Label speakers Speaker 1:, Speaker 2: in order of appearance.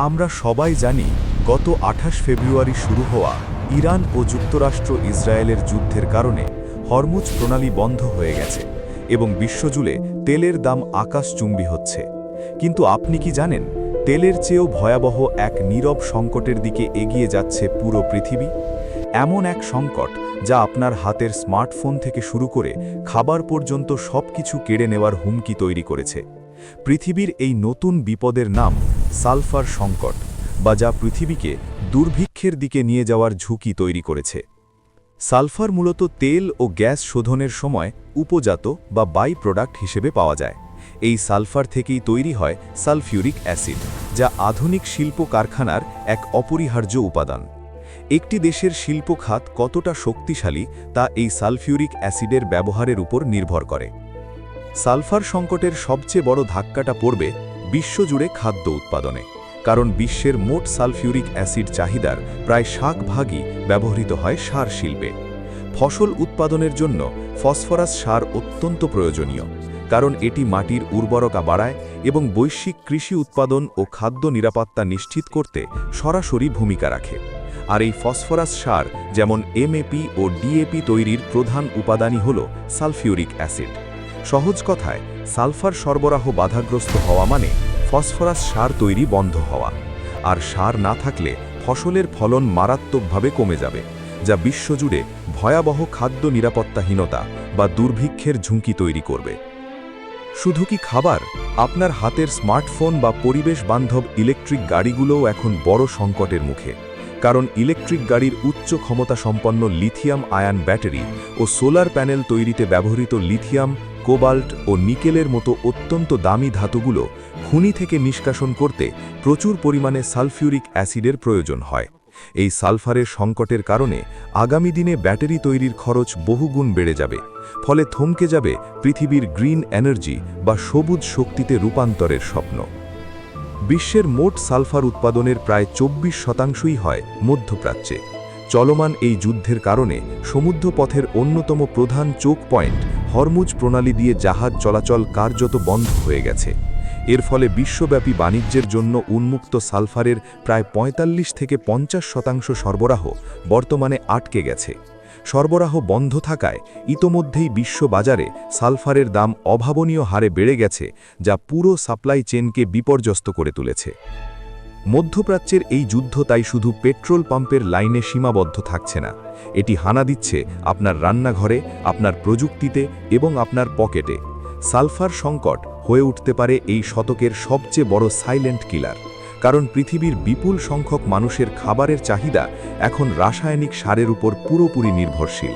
Speaker 1: আমরা সবাই জানি গত ২৮ ফেব্রুয়ারি শুরু হওয়া ইরান ও যুক্তরাষ্ট্র ইসরায়েলের যুদ্ধের কারণে হরমুজ প্রণালী বন্ধ হয়ে গেছে এবং বিশ্বজুড়ে তেলের দাম আকাশচুম্বী হচ্ছে। কিন্তু আপনি কি জানেন, তেলের চেয়েও ভয়াবহ এক নীরব সংকটের দিকে এগিয়ে যাচ্ছে পুরো পৃথিবী? এমন এক সংকট যা আপনার হাতের স্মার্টফোন থেকে শুরু করে খাবার পর্যন্ত সবকিছু কেড়ে নেওয়ার হুমকি তৈরি করেছে। পৃথিবীর এই নতুন বিপদের নাম সালফার সংকট, বা যা পৃথিবীকে দুর্ভিক্ষের দিকে নিয়ে যাওয়ার ঝুঁকি তৈরি করেছে। সালফার মূলত তেল ও গ্যাস শোধনের সময় উপজাত বা বাই প্রোডাক্ট হিসেবে পাওয়া যায়। এই সালফার থেকেই তৈরি হয় সালফিউরিক অ্যাসিড, যা আধুনিক শিল্প কারখানার এক অপরিহার্য উপাদান। একটি দেশের শিল্প খাত কতটা শক্তিশালী তা এই সালফিউরিক অ্যাসিডের ব্যবহারের উপর নির্ভর করে। সালফার সংকটের সবচেয়ে বড় ধাক্কাটা পড়বে বিশ্বজুড়ে খাদ্য উৎপাদনে, কারণ বিশ্বের মোট সালফিউরিক অ্যাসিড চাহিদার প্রায় 60% ব্যবহৃত হয় সার শিল্পে। ফসল উৎপাদনের জন্য ফসফরাস সার অত্যন্ত প্রয়োজনীয়, কারণ এটি মাটির উর্বরতা বাড়ায় এবং বৈশ্বিক কৃষি উৎপাদন ও খাদ্য নিরাপত্তা নিশ্চিত করতে সরাসরি ভূমিকা রাখে। আর এই ফসফরাস সার যেমন MAP ও DAP তৈরির প্রধান উপাদানই হল সালফিউরিক অ্যাসিড। সহজ কথায়, সালফার সরবরাহ বাধাগ্রস্ত হওয়া মানে ফসফরাস সার তৈরি বন্ধ হওয়া, আর সার না থাকলে ফসলের ফলন মারাত্মকভাবে কমে যাবে, যা বিশ্বজুড়ে ভয়াবহ খাদ্য নিরাপত্তাহীনতা বা দুর্ভিক্ষের ঝুঁকি তৈরি করবে। শুধু কি খাবার, আপনার হাতের স্মার্টফোন বা পরিবেশ বান্ধব ইলেকট্রিক গাড়িগুলোও এখন বড় সংকটের মুখে, কারণ ইলেকট্রিক গাড়ির উচ্চ ক্ষমতা সম্পন্ন লিথিয়াম আয়ন ব্যাটারি ও সোলার প্যানেল তৈরিতে ব্যবহৃত লিথিয়াম, কোবাল্ট ও নিকেলের মতো অত্যন্ত দামি ধাতুগুলো খনি থেকে নিষ্কাশন করতে প্রচুর পরিমাণে সালফিউরিক অ্যাসিডের প্রয়োজন হয়। এই সালফারের সংকটের কারণে আগামী দিনে ব্যাটারি তৈরির খরচ বহুগুণ বেড়ে যাবে, ফলে থমকে যাবে পৃথিবীর গ্রিন এনার্জি বা সবুজ শক্তিতে রূপান্তরের স্বপ্ন। বিশ্বের মোট সালফার উৎপাদনের প্রায় 24% হয় মধ্যপ্রাচ্যে। চলমান এই যুদ্ধের কারণে সমুদ্রপথের অন্যতম প্রধান চোক পয়েন্ট হরমুজ প্রণালী দিয়ে জাহাজ চলাচল কার্যত বন্ধ হয়ে গেছে। এর ফলে বিশ্বব্যাপী বাণিজ্যের জন্য উন্মুক্ত সালফারের প্রায় 45 থেকে 50% সরবরাহ বর্তমানে আটকে গেছে। সরবরাহ বন্ধ থাকায় ইতোমধ্যেই বিশ্ববাজারে সালফারের দাম অভাবনীয় হারে বেড়ে গেছে, যা পুরো সাপ্লাই চেনকে বিপর্যস্ত করে তুলেছে। মধ্যপ্রাচ্যের এই যুদ্ধ তাই শুধু পেট্রোল পাম্পের লাইনে সীমাবদ্ধ থাকছে না, এটি হানা দিচ্ছে আপনার রান্নাঘরে, আপনার প্রযুক্তিতে এবং আপনার পকেটে। সালফার সংকট হয়ে উঠতে পারে এই শতকের সবচেয়ে বড় সাইলেন্ট কিলার, কারণ পৃথিবীর বিপুল সংখ্যক মানুষের খাবারের চাহিদা এখন রাসায়নিক সারের উপর পুরোপুরি নির্ভরশীল।